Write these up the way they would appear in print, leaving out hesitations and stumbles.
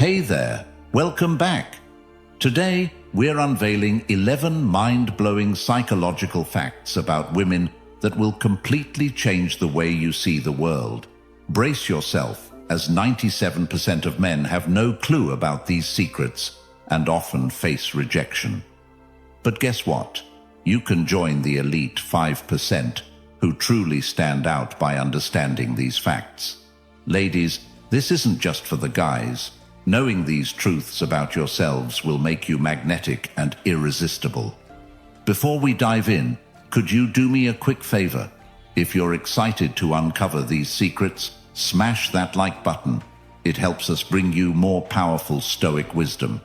Hey there, welcome back. Today, we're unveiling 11 mind-blowing psychological facts about women that will completely change the way you see the world. Brace yourself, as 97% of men have no clue about these secrets and often face rejection. But guess what? You can join the elite 5% who truly stand out by understanding these facts. Ladies, this isn't just for the guys. Knowing these truths about yourselves will make you magnetic and irresistible. Before we dive in, could you do me a quick favor? If you're excited to uncover these secrets, smash that like button. It helps us bring you more powerful Stoic wisdom.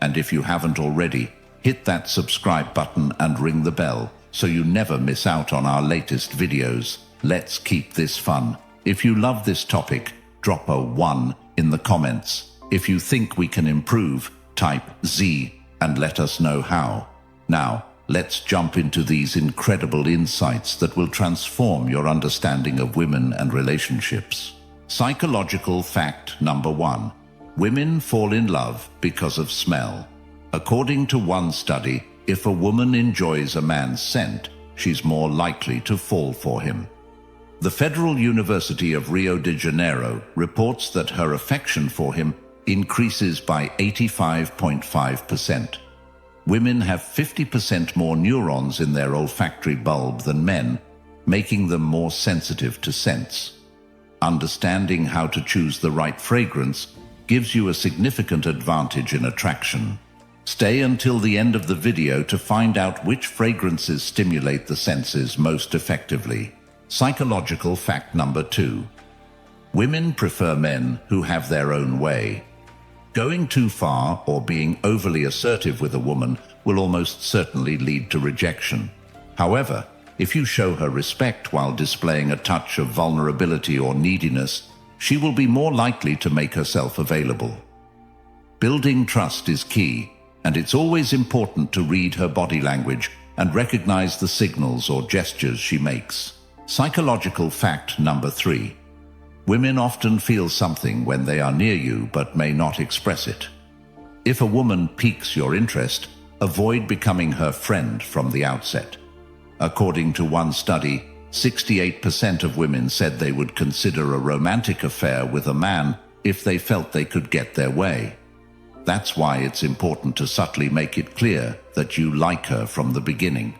And if you haven't already, hit that subscribe button and ring the bell so you never miss out on our latest videos. Let's keep this fun. If you love this topic, drop a 1 in the comments. If you think we can improve, type Z and let us know how. Now, let's jump into these incredible insights that will transform your understanding of women and relationships. Psychological fact number 1. Women fall in love because of smell. According to one study, if a woman enjoys a man's scent, she's more likely to fall for him. The Federal University of Rio de Janeiro reports that her affection for him increases by 85.5%. Women have 50% more neurons in their olfactory bulb than men, making them more sensitive to scents. Understanding how to choose the right fragrance gives you a significant advantage in attraction. Stay until the end of the video to find out which fragrances stimulate the senses most effectively. Psychological fact number 2. Women prefer men who have their own way. Going too far or being overly assertive with a woman will almost certainly lead to rejection. However, if you show her respect while displaying a touch of vulnerability or neediness, she will be more likely to make herself available. Building trust is key, and it's always important to read her body language and recognize the signals or gestures she makes. Psychological fact number 3. Women often feel something when they are near you but may not express it. If a woman piques your interest, avoid becoming her friend from the outset. According to one study, 68% of women said they would consider a romantic affair with a man if they felt they could get their way. That's why it's important to subtly make it clear that you like her from the beginning.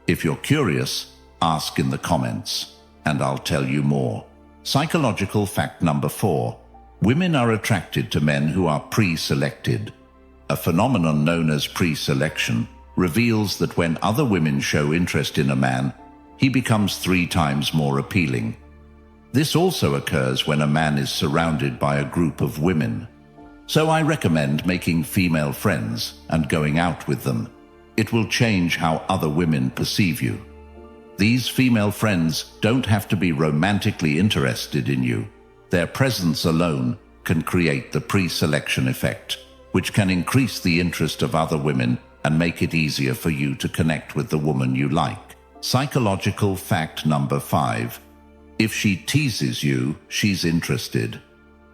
If you're curious, ask in the comments, and I'll tell you more. Psychological fact number 4. Women are attracted to men who are pre-selected. A phenomenon known as pre-selection reveals that when other women show interest in a man, he becomes 3 times more appealing. This also occurs when a man is surrounded by a group of women. So I recommend making female friends and going out with them. It will change how other women perceive you. These female friends don't have to be romantically interested in you. Their presence alone can create the pre-selection effect, which can increase the interest of other women and make it easier for you to connect with the woman you like. Psychological fact number 5. If she teases you, she's interested.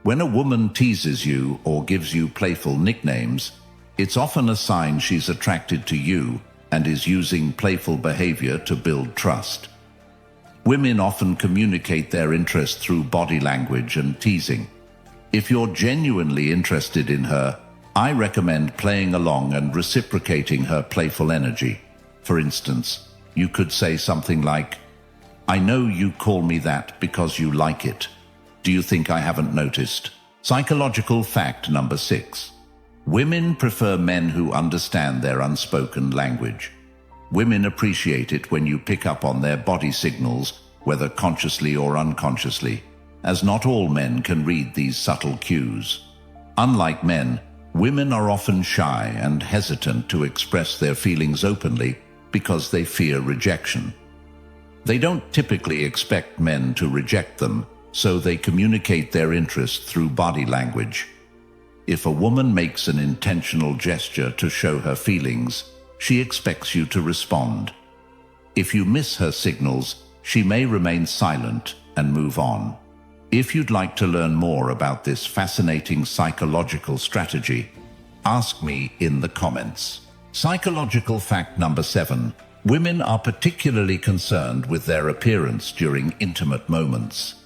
When a woman teases you or gives you playful nicknames, it's often a sign she's attracted to you and is using playful behavior to build trust. Women often communicate their interest through body language and teasing. If you're genuinely interested in her, I recommend playing along and reciprocating her playful energy. For instance, you could say something like, "I know you call me that because you like it. Do you think I haven't noticed?" Psychological fact number 6. Women prefer men who understand their unspoken language. Women appreciate it when you pick up on their body signals, whether consciously or unconsciously, as not all men can read these subtle cues. Unlike men, women are often shy and hesitant to express their feelings openly because they fear rejection. They don't typically expect men to reject them, so they communicate their interest through body language. If a woman makes an intentional gesture to show her feelings, she expects you to respond. If you miss her signals, she may remain silent and move on. If you'd like to learn more about this fascinating psychological strategy, ask me in the comments. Psychological fact number 7. Women are particularly concerned with their appearance during intimate moments.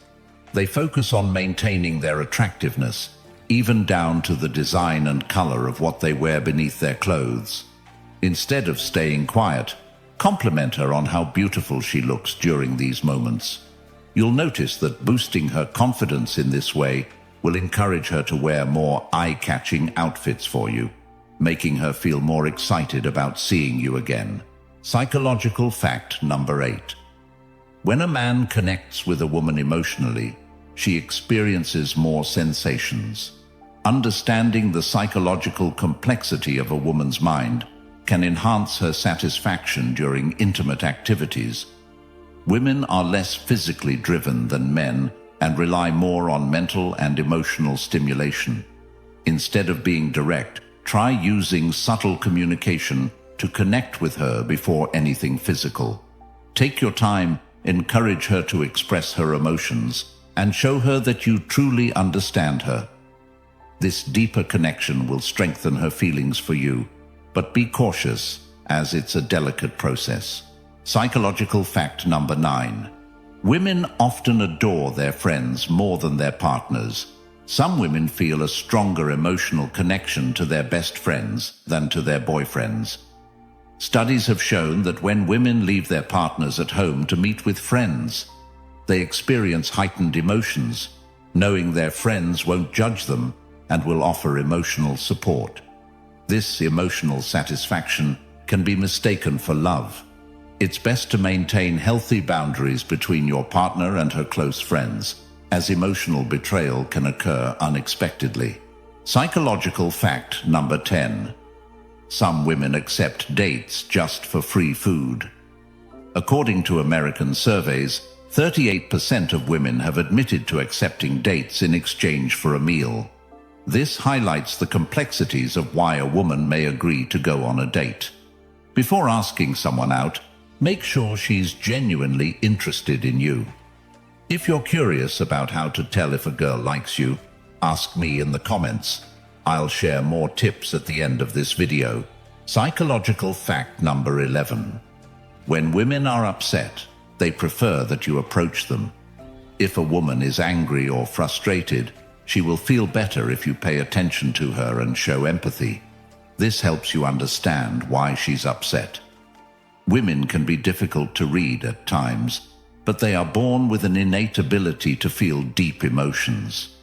They focus on maintaining their attractiveness, even down to the design and color of what they wear beneath their clothes. Instead of staying quiet, compliment her on how beautiful she looks during these moments. You'll notice that boosting her confidence in this way will encourage her to wear more eye-catching outfits for you, making her feel more excited about seeing you again. Psychological fact number 8. When a man connects with a woman emotionally, she experiences more sensations. Understanding the psychological complexity of a woman's mind can enhance her satisfaction during intimate activities. Women are less physically driven than men and rely more on mental and emotional stimulation. Instead of being direct, try using subtle communication to connect with her before anything physical. Take your time, encourage her to express her emotions, and show her that you truly understand her. This deeper connection will strengthen her feelings for you, but be cautious, as it's a delicate process. Psychological fact number 9. Women often adore their friends more than their partners. Some women feel a stronger emotional connection to their best friends than to their boyfriends. Studies have shown that when women leave their partners at home to meet with friends, they experience heightened emotions, knowing their friends won't judge them and will offer emotional support. This emotional satisfaction can be mistaken for love. It's best to maintain healthy boundaries between your partner and her close friends, as emotional betrayal can occur unexpectedly. Psychological fact number 10. Some women accept dates just for free food. According to American surveys, 38% of women have admitted to accepting dates in exchange for a meal. This highlights the complexities of why a woman may agree to go on a date. Before asking someone out, make sure she's genuinely interested in you. If you're curious about how to tell if a girl likes you, ask me in the comments. I'll share more tips at the end of this video. Psychological fact number 11. When women are upset, they prefer that you approach them. If a woman is angry or frustrated, she will feel better if you pay attention to her and show empathy. This helps you understand why she's upset. Women can be difficult to read at times, but they are born with an innate ability to feel deep emotions.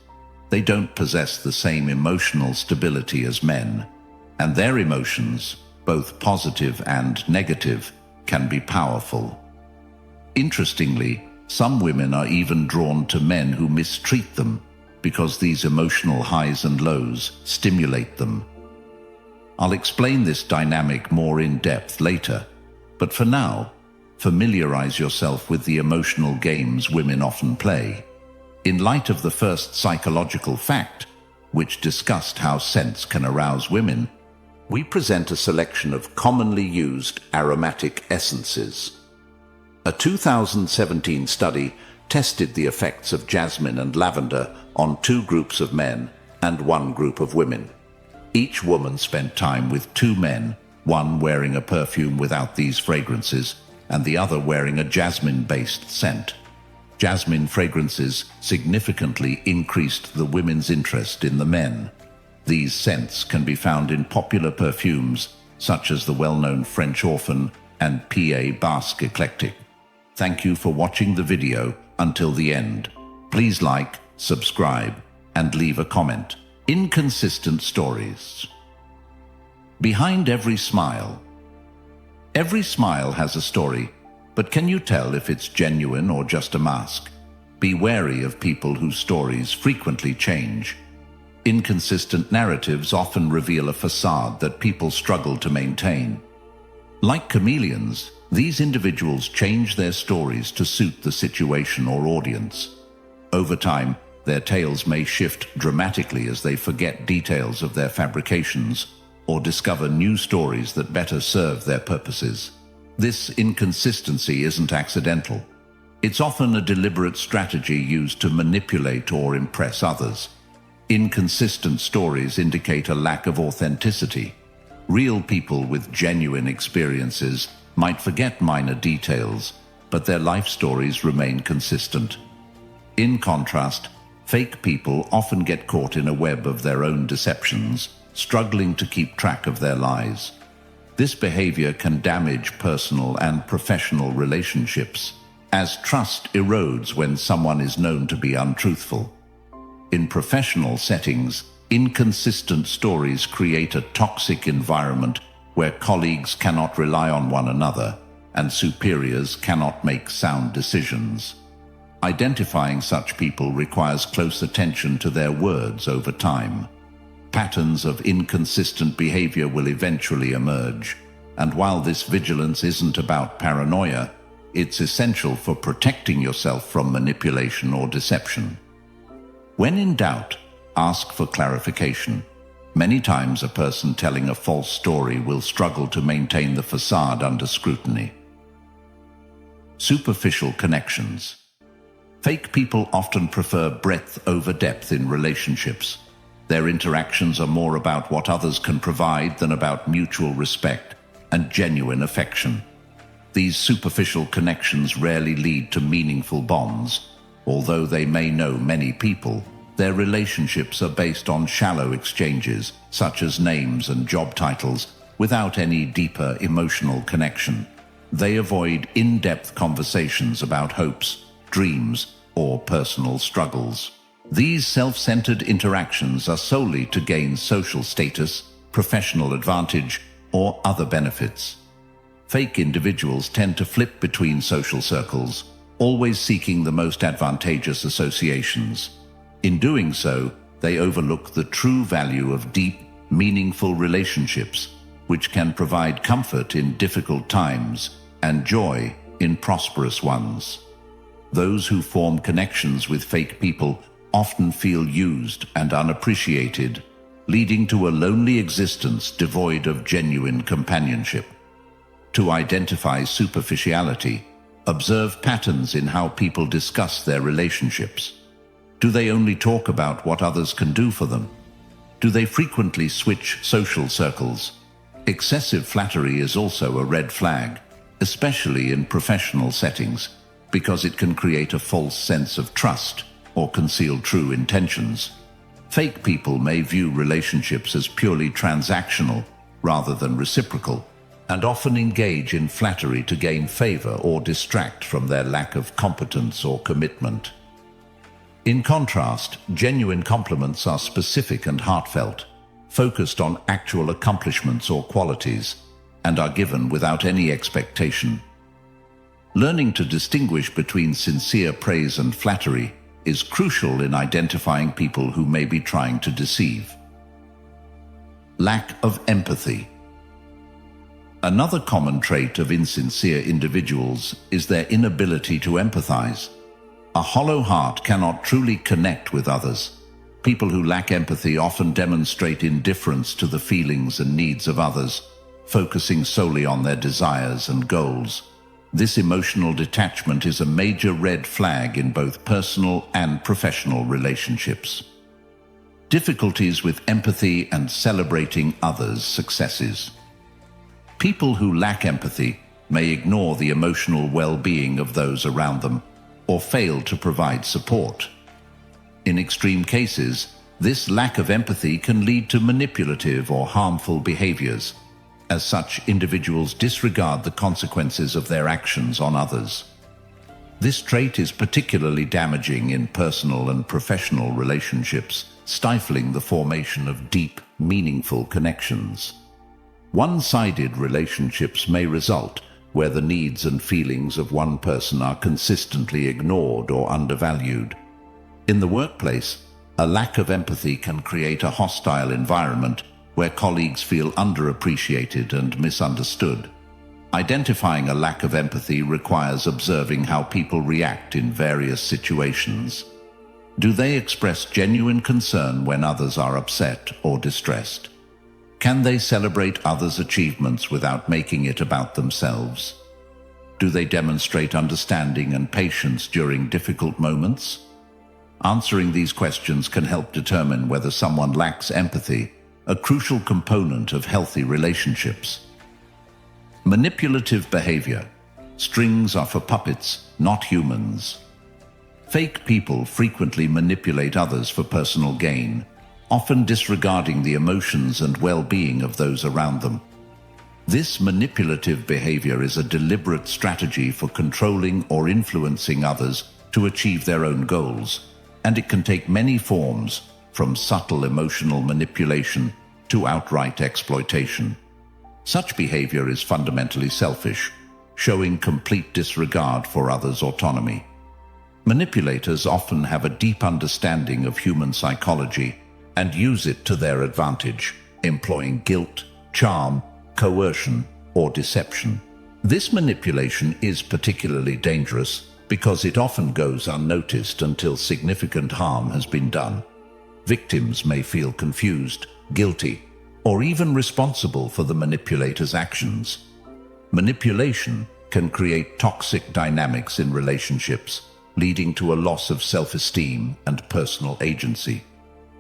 They don't possess the same emotional stability as men, and their emotions, both positive and negative, can be powerful. Interestingly, some women are even drawn to men who mistreat them because these emotional highs and lows stimulate them. I'll explain this dynamic more in depth later, but for now, familiarize yourself with the emotional games women often play. In light of the first psychological fact, which discussed how scents can arouse women, we present a selection of commonly used aromatic essences. A 2017 study tested the effects of jasmine and lavender on 2 groups of men and 1 group of women. Each woman spent time with 2 men, one wearing a perfume without these fragrances, and the other wearing a jasmine-based scent. Jasmine fragrances significantly increased the women's interest in the men. These scents can be found in popular perfumes, such as the well-known French Orphan and PA Basque Eclectic. Thank you for watching the video until the end. Please like, subscribe, and leave a comment. Inconsistent stories. Behind every smile. Every smile has a story, but can you tell if it's genuine or just a mask? Be wary of people whose stories frequently change. Inconsistent narratives often reveal a facade that people struggle to maintain. Like chameleons, these individuals change their stories to suit the situation or audience. Over time, their tales may shift dramatically as they forget details of their fabrications or discover new stories that better serve their purposes. This inconsistency isn't accidental. It's often a deliberate strategy used to manipulate or impress others. Inconsistent stories indicate a lack of authenticity. Real people with genuine experiences might forget minor details, but their life stories remain consistent. In contrast, fake people often get caught in a web of their own deceptions, struggling to keep track of their lies. This behavior can damage personal and professional relationships, as trust erodes when someone is known to be untruthful. In professional settings, inconsistent stories create a toxic environment where colleagues cannot rely on one another and superiors cannot make sound decisions. Identifying such people requires close attention to their words over time. Patterns of inconsistent behavior will eventually emerge, and while this vigilance isn't about paranoia, it's essential for protecting yourself from manipulation or deception. When in doubt, ask for clarification. Many times a person telling a false story will struggle to maintain the facade under scrutiny. Superficial connections. Fake people often prefer breadth over depth in relationships. Their interactions are more about what others can provide than about mutual respect and genuine affection. These superficial connections rarely lead to meaningful bonds. Although they may know many people, their relationships are based on shallow exchanges, such as names and job titles, without any deeper emotional connection. They avoid in-depth conversations about hopes, dreams, or personal struggles. These self-centered interactions are solely to gain social status, professional advantage, or other benefits. Fake individuals tend to flip between social circles, always seeking the most advantageous associations. In doing so, they overlook the true value of deep, meaningful relationships, which can provide comfort in difficult times and joy in prosperous ones. Those who form connections with fake people often feel used and unappreciated, leading to a lonely existence devoid of genuine companionship. To identify superficiality, observe patterns in how people discuss their relationships. Do they only talk about what others can do for them? Do they frequently switch social circles? Excessive flattery is also a red flag, especially in professional settings, because it can create a false sense of trust or conceal true intentions. Fake people may view relationships as purely transactional rather than reciprocal, and often engage in flattery to gain favor or distract from their lack of competence or commitment. In contrast, genuine compliments are specific and heartfelt, focused on actual accomplishments or qualities, and are given without any expectation. Learning to distinguish between sincere praise and flattery is crucial in identifying people who may be trying to deceive. Lack of empathy. Another common trait of insincere individuals is their inability to empathize. A hollow heart cannot truly connect with others. People who lack empathy often demonstrate indifference to the feelings and needs of others, focusing solely on their desires and goals. This emotional detachment is a major red flag in both personal and professional relationships. Difficulties with empathy and celebrating others' successes. People who lack empathy may ignore the emotional well-being of those around them or fail to provide support. In extreme cases, this lack of empathy can lead to manipulative or harmful behaviors. As such, individuals disregard the consequences of their actions on others. This trait is particularly damaging in personal and professional relationships, stifling the formation of deep, meaningful connections. One-sided relationships may result where the needs and feelings of one person are consistently ignored or undervalued. In the workplace, a lack of empathy can create a hostile environment where colleagues feel underappreciated and misunderstood. Identifying a lack of empathy requires observing how people react in various situations. Do they express genuine concern when others are upset or distressed? Can they celebrate others' achievements without making it about themselves? Do they demonstrate understanding and patience during difficult moments? Answering these questions can help determine whether someone lacks empathy, a crucial component of healthy relationships. Manipulative behavior. Strings are for puppets, not humans. Fake people frequently manipulate others for personal gain, often disregarding the emotions and well-being of those around them. This manipulative behavior is a deliberate strategy for controlling or influencing others to achieve their own goals, and it can take many forms, from subtle emotional manipulation to outright exploitation. Such behavior is fundamentally selfish, showing complete disregard for others' autonomy. Manipulators often have a deep understanding of human psychology and use it to their advantage, employing guilt, charm, coercion, or deception. This manipulation is particularly dangerous because it often goes unnoticed until significant harm has been done. Victims may feel confused, guilty, or even responsible for the manipulator's actions. Manipulation can create toxic dynamics in relationships, leading to a loss of self-esteem and personal agency.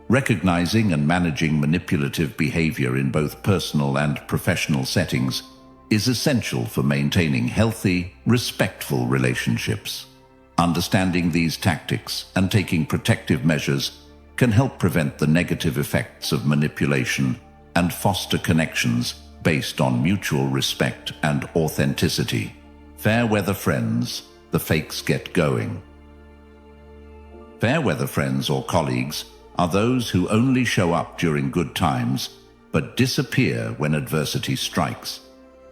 Recognizing and managing manipulative behavior in both personal and professional settings is essential for maintaining healthy, respectful relationships. Understanding these tactics and taking protective measures can help prevent the negative effects of manipulation and foster connections based on mutual respect and authenticity. Fair weather friends, the fakes get going. Fair weather friends or colleagues are those who only show up during good times but disappear when adversity strikes.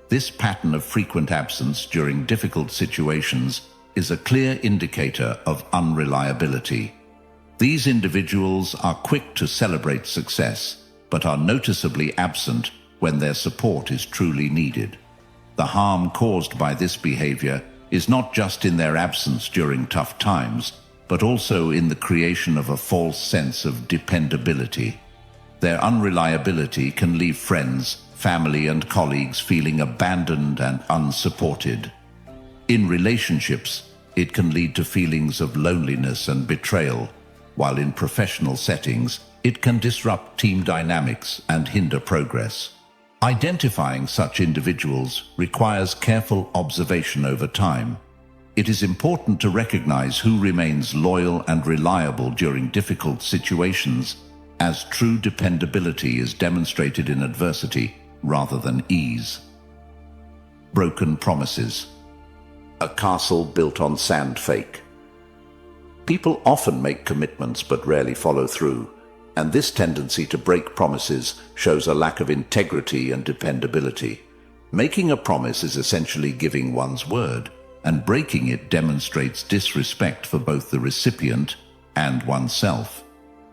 This pattern of frequent absence during difficult situations is a clear indicator of unreliability. These individuals are quick to celebrate success, but are noticeably absent when their support is truly needed. The harm caused by this behavior is not just in their absence during tough times, but also in the creation of a false sense of dependability. Their unreliability can leave friends, family, and colleagues feeling abandoned and unsupported. In relationships, it can lead to feelings of loneliness and betrayal, while in professional settings, it can disrupt team dynamics and hinder progress. Identifying such individuals requires careful observation over time. It is important to recognize who remains loyal and reliable during difficult situations, as true dependability is demonstrated in adversity rather than ease. Broken promises. A castle built on sand fake. People often make commitments but rarely follow through, and this tendency to break promises shows a lack of integrity and dependability. Making a promise is essentially giving one's word, and breaking it demonstrates disrespect for both the recipient and oneself.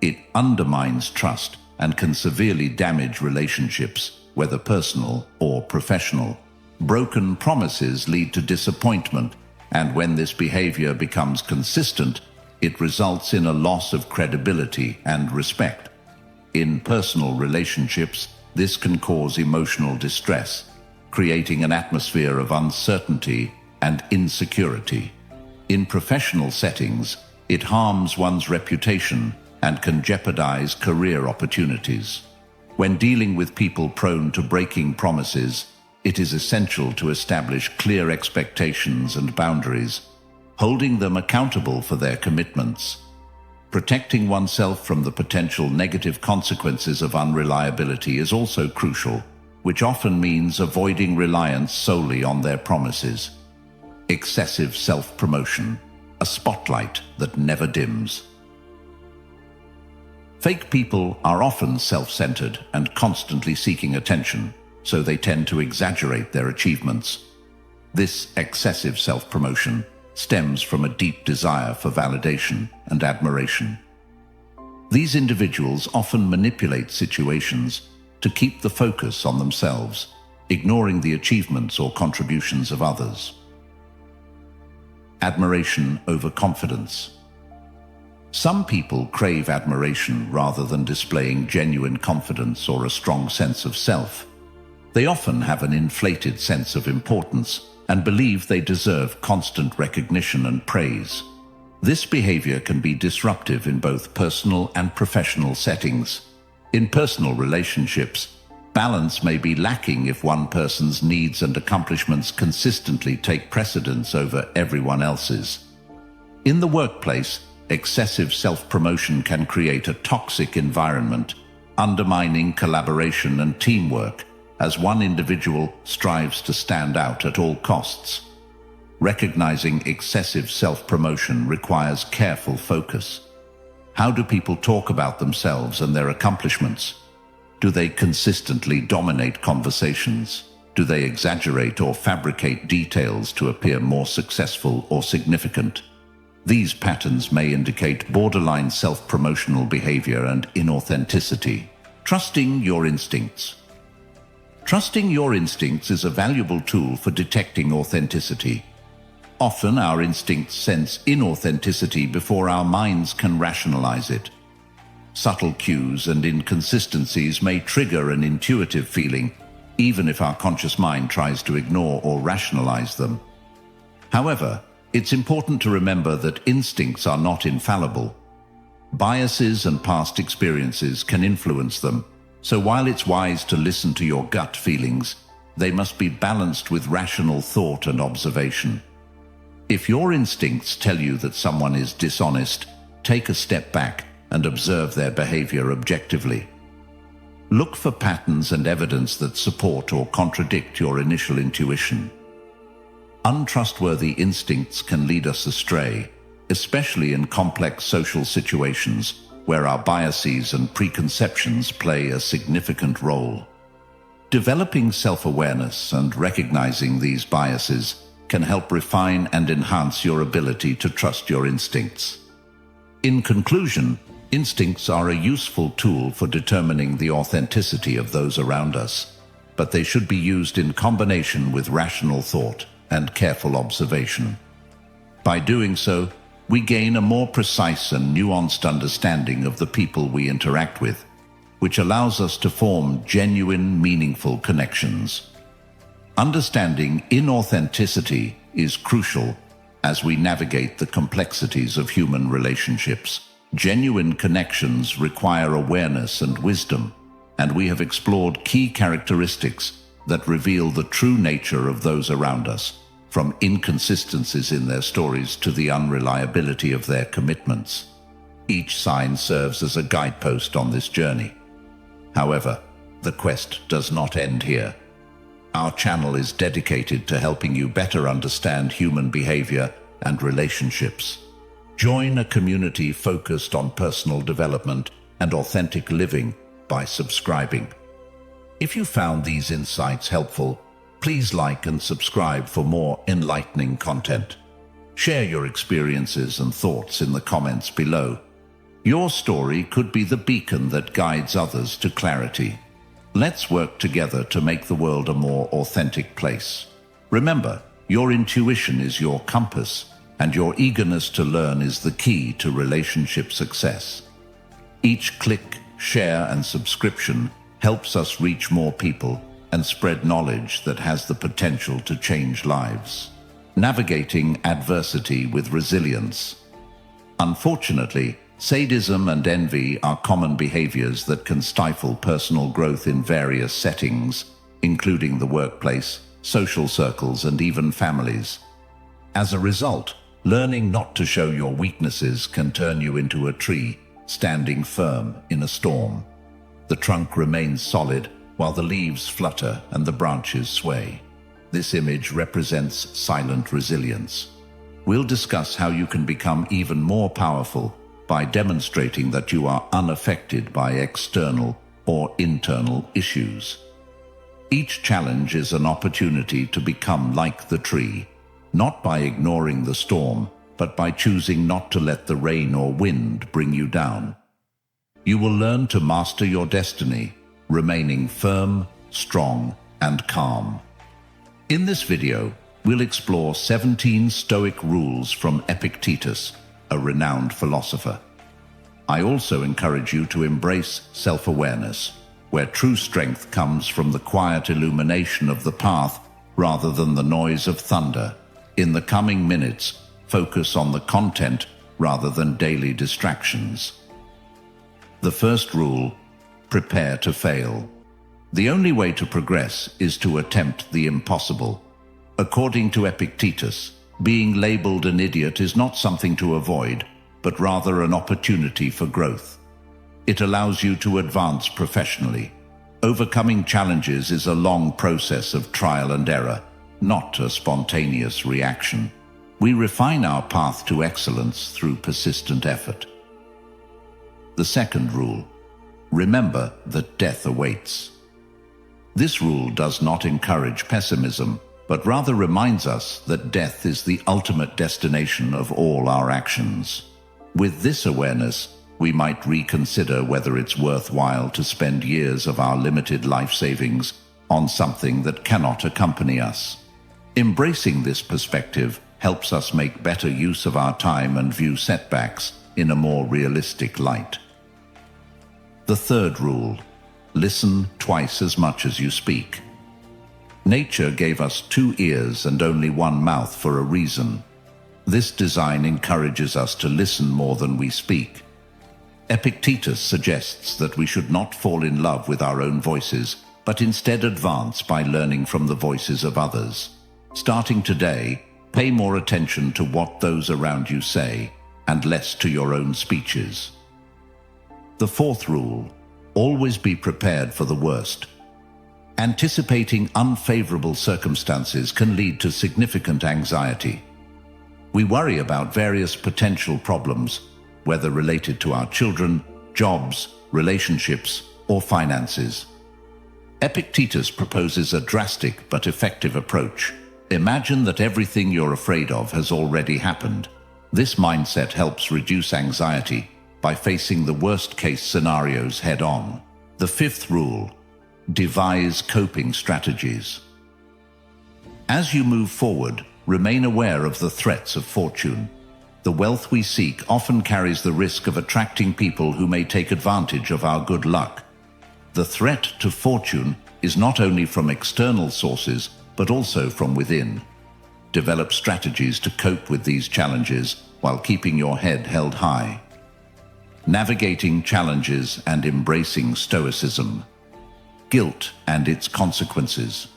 It undermines trust and can severely damage relationships, whether personal or professional. Broken promises lead to disappointment, and when this behavior becomes consistent, it results in a loss of credibility and respect. In personal relationships, this can cause emotional distress, creating an atmosphere of uncertainty and insecurity. In professional settings, it harms one's reputation and can jeopardize career opportunities. When dealing with people prone to breaking promises, it is essential to establish clear expectations and boundaries, holding them accountable for their commitments. Protecting oneself from the potential negative consequences of unreliability is also crucial, which often means avoiding reliance solely on their promises. Excessive self-promotion, a spotlight that never dims. Fake people are often self-centered and constantly seeking attention, so they tend to exaggerate their achievements. This excessive self-promotion stems from a deep desire for validation and admiration. These individuals often manipulate situations to keep the focus on themselves, ignoring the achievements or contributions of others. Admiration over confidence. Some people crave admiration rather than displaying genuine confidence or a strong sense of self. They often have an inflated sense of importance, and believe they deserve constant recognition and praise. This behavior can be disruptive in both personal and professional settings. In personal relationships, balance may be lacking if one person's needs and accomplishments consistently take precedence over everyone else's. In the workplace, excessive self-promotion can create a toxic environment, undermining collaboration and teamwork as one individual strives to stand out at all costs. Recognizing excessive self-promotion requires careful focus. How do people talk about themselves and their accomplishments? Do they consistently dominate conversations? Do they exaggerate or fabricate details to appear more successful or significant? These patterns may indicate borderline self-promotional behavior and inauthenticity. Trusting your instincts. Trusting your instincts is a valuable tool for detecting authenticity. Often our instincts sense inauthenticity before our minds can rationalize it. Subtle cues and inconsistencies may trigger an intuitive feeling, even if our conscious mind tries to ignore or rationalize them. However, it's important to remember that instincts are not infallible. Biases and past experiences can influence them, so while it's wise to listen to your gut feelings, they must be balanced with rational thought and observation. If your instincts tell you that someone is dishonest, take a step back and observe their behavior objectively. Look for patterns and evidence that support or contradict your initial intuition. Untrustworthy instincts can lead us astray, especially in complex social situations where our biases and preconceptions play a significant role. Developing self-awareness and recognizing these biases can help refine and enhance your ability to trust your instincts. In conclusion, instincts are a useful tool for determining the authenticity of those around us, but they should be used in combination with rational thought and careful observation. By doing so, we gain a more precise and nuanced understanding of the people we interact with, which allows us to form genuine, meaningful connections. Understanding inauthenticity is crucial as we navigate the complexities of human relationships. Genuine connections require awareness and wisdom, and we have explored key characteristics that reveal the true nature of those around us, from inconsistencies in their stories to the unreliability of their commitments. Each sign serves as a guidepost on this journey. However, the quest does not end here. Our channel is dedicated to helping you better understand human behavior and relationships. Join a community focused on personal development and authentic living by subscribing. If you found these insights helpful, please like and subscribe for more enlightening content. Share your experiences and thoughts in the comments below. Your story could be the beacon that guides others to clarity. Let's work together to make the world a more authentic place. Remember, your intuition is your compass, and your eagerness to learn is the key to relationship success. Each click, share, and subscription helps us reach more people and spread knowledge that has the potential to change lives. Navigating adversity with resilience. Unfortunately, sadism and envy are common behaviors that can stifle personal growth in various settings, including the workplace, social circles, and even families. As a result, learning not to show your weaknesses can turn you into a tree standing firm in a storm. The trunk remains solid while the leaves flutter and the branches sway. This image represents silent resilience. We'll discuss how you can become even more powerful by demonstrating that you are unaffected by external or internal issues. Each challenge is an opportunity to become like the tree, not by ignoring the storm, but by choosing not to let the rain or wind bring you down. You will learn to master your destiny, remaining firm, strong, and calm. In this video, we'll explore 17 Stoic rules from Epictetus, a renowned philosopher. I also encourage you to embrace self-awareness, where true strength comes from the quiet illumination of the path rather than the noise of thunder. In the coming minutes, focus on the content rather than daily distractions. The first rule: prepare to fail. The only way to progress is to attempt the impossible. According to Epictetus, being labeled an idiot is not something to avoid, but rather an opportunity for growth. It allows you to advance professionally. Overcoming challenges is a long process of trial and error, not a spontaneous reaction. We refine our path to excellence through persistent effort. The second rule: remember that death awaits. This rule does not encourage pessimism, but rather reminds us that death is the ultimate destination of all our actions. With this awareness, we might reconsider whether it's worthwhile to spend years of our limited life savings on something that cannot accompany us. Embracing this perspective helps us make better use of our time and view setbacks in a more realistic light. The third rule: listen twice as much as you speak. Nature gave us 2 ears and only 1 mouth for a reason. This design encourages us to listen more than we speak. Epictetus suggests that we should not fall in love with our own voices, but instead advance by learning from the voices of others. Starting today, pay more attention to what those around you say and less to your own speeches. The fourth rule: always be prepared for the worst. Anticipating unfavorable circumstances can lead to significant anxiety. We worry about various potential problems, whether related to our children, jobs, relationships, or finances. Epictetus proposes a drastic but effective approach. Imagine that everything you're afraid of has already happened. This mindset helps reduce anxiety by facing the worst-case scenarios head-on. The fifth rule: devise coping strategies. As you move forward, remain aware of the threats of fortune. The wealth we seek often carries the risk of attracting people who may take advantage of our good luck. The threat to fortune is not only from external sources, but also from within. Develop strategies to cope with these challenges while keeping your head held high. Navigating challenges and embracing Stoicism. Guilt and its consequences.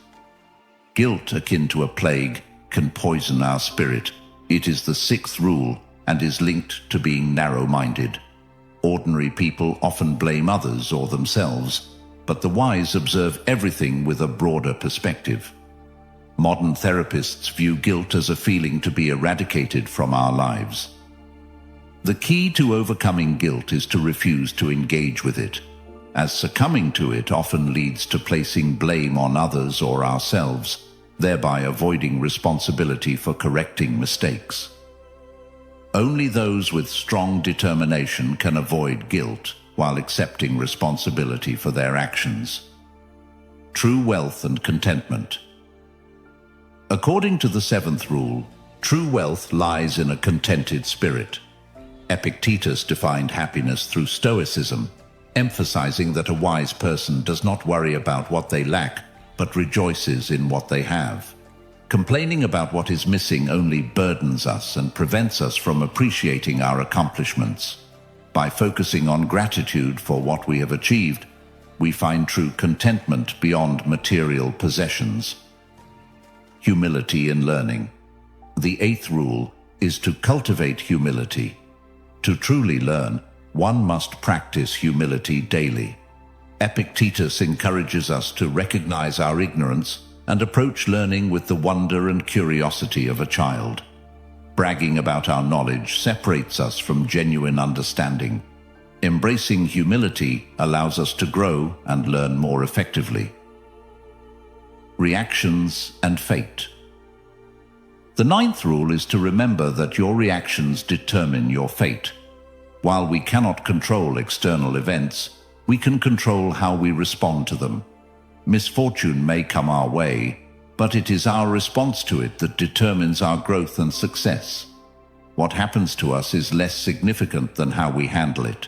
Guilt, akin to a plague, can poison our spirit. It is the sixth rule and is linked to being narrow-minded. Ordinary people often blame others or themselves, but the wise observe everything with a broader perspective. Modern therapists view guilt as a feeling to be eradicated from our lives. The key to overcoming guilt is to refuse to engage with it, as succumbing to it often leads to placing blame on others or ourselves, thereby avoiding responsibility for correcting mistakes. Only those with strong determination can avoid guilt while accepting responsibility for their actions. True wealth and contentment. According to the seventh rule, true wealth lies in a contented spirit. Epictetus defined happiness through Stoicism, emphasizing that a wise person does not worry about what they lack, but rejoices in what they have. Complaining about what is missing only burdens us and prevents us from appreciating our accomplishments. By focusing on gratitude for what we have achieved, we find true contentment beyond material possessions. Humility in learning. The eighth rule is to cultivate humility. To truly learn, one must practice humility daily. Epictetus encourages us to recognize our ignorance and approach learning with the wonder and curiosity of a child. Bragging about our knowledge separates us from genuine understanding. Embracing humility allows us to grow and learn more effectively. Reactions and fate. The ninth rule is to remember that your reactions determine your fate. While we cannot control external events, we can control how we respond to them. Misfortune may come our way, but it is our response to it that determines our growth and success. What happens to us is less significant than how we handle it.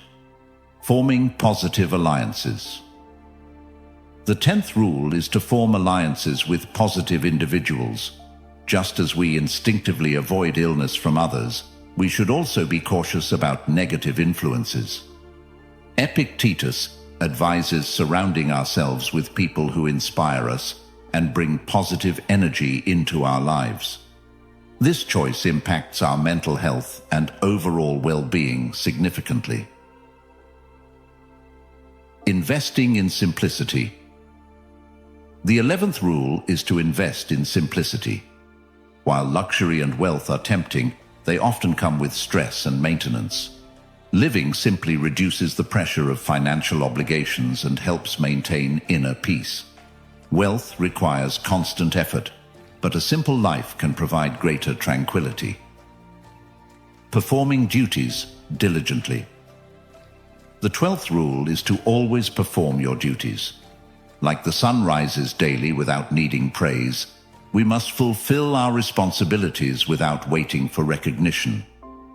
Forming positive alliances. The 10th rule is to form alliances with positive individuals. Just as we instinctively avoid illness from others, we should also be cautious about negative influences. Epictetus advises surrounding ourselves with people who inspire us and bring positive energy into our lives. This choice impacts our mental health and overall well-being significantly. Investing in simplicity. The 11th rule is to invest in simplicity. While luxury and wealth are tempting, they often come with stress and maintenance. Living simply reduces the pressure of financial obligations and helps maintain inner peace. Wealth requires constant effort, but a simple life can provide greater tranquility. Performing duties diligently. The 12th rule is to always perform your duties. Like the sun rises daily without needing praise, we must fulfill our responsibilities without waiting for recognition.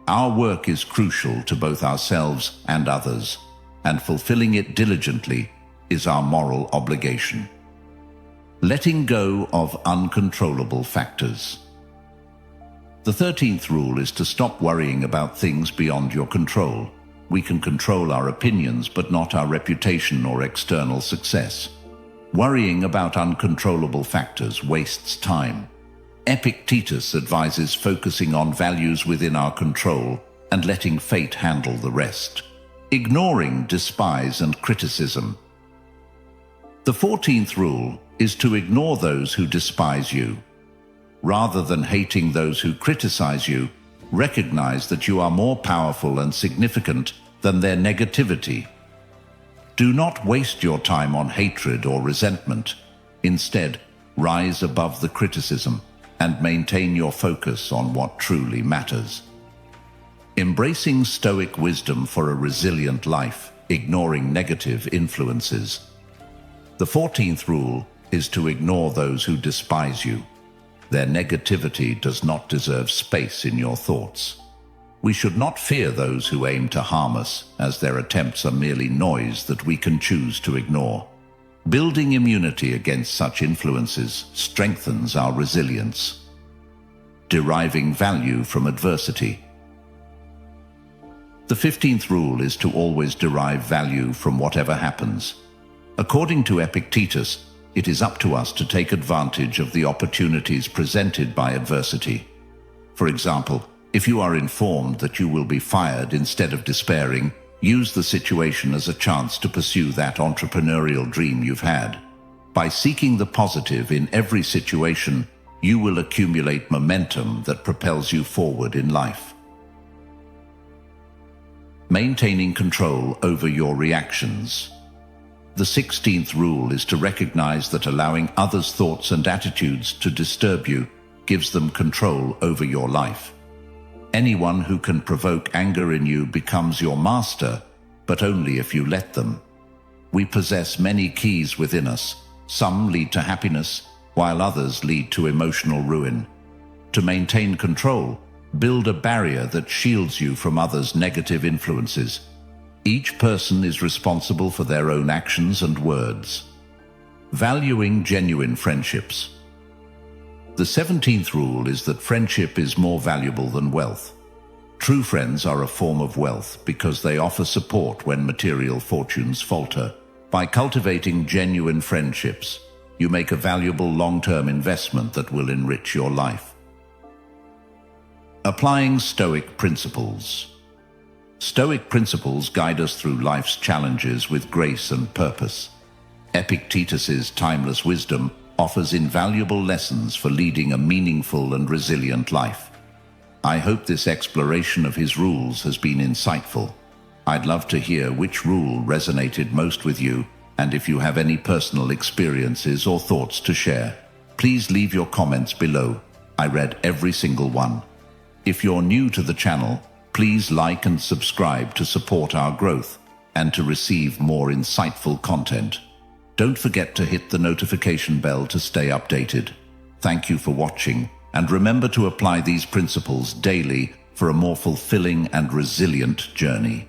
Our work is crucial to both ourselves and others, and fulfilling it diligently is our moral obligation. Letting go of uncontrollable factors. The 13th rule is to stop worrying about things beyond your control. We can control our opinions, but not our reputation or external success. Worrying about uncontrollable factors wastes time. Epictetus advises focusing on values within our control and letting fate handle the rest. Ignoring despise and criticism. The 14th rule is to ignore those who despise you. Rather than hating those who criticize you, recognize that you are more powerful and significant than their negativity. Do not waste your time on hatred or resentment. Instead, rise above the criticism and maintain your focus on what truly matters. Embracing Stoic wisdom for a resilient life, ignoring negative influences. The 14th rule is to ignore those who despise you. Their negativity does not deserve space in your thoughts. We should not fear those who aim to harm us, as their attempts are merely noise that we can choose to ignore. Building immunity against such influences strengthens our resilience. Deriving value from adversity. The 15th rule is to always derive value from whatever happens. According to Epictetus, it is up to us to take advantage of the opportunities presented by adversity. For example, if you are informed that you will be fired, instead of despairing, use the situation as a chance to pursue that entrepreneurial dream you've had. By seeking the positive in every situation, you will accumulate momentum that propels you forward in life. Maintaining control over your reactions. The 16th rule is to recognize that allowing others' thoughts and attitudes to disturb you gives them control over your life. Anyone who can provoke anger in you becomes your master, but only if you let them. We possess many keys within us. Some lead to happiness, while others lead to emotional ruin. To maintain control, build a barrier that shields you from others' negative influences. Each person is responsible for their own actions and words. Valuing genuine friendships. The 17th rule is that friendship is more valuable than wealth. True friends are a form of wealth because they offer support when material fortunes falter. By cultivating genuine friendships, you make a valuable long-term investment that will enrich your life. Applying Stoic principles. Stoic principles guide us through life's challenges with grace and purpose. Epictetus's timeless wisdom offers invaluable lessons for leading a meaningful and resilient life. I hope this exploration of his rules has been insightful. I'd love to hear which rule resonated most with you, and if you have any personal experiences or thoughts to share, please leave your comments below. I read every single one. If you're new to the channel, please like and subscribe to support our growth and to receive more insightful content. Don't forget to hit the notification bell to stay updated. Thank you for watching, and remember to apply these principles daily for a more fulfilling and resilient journey.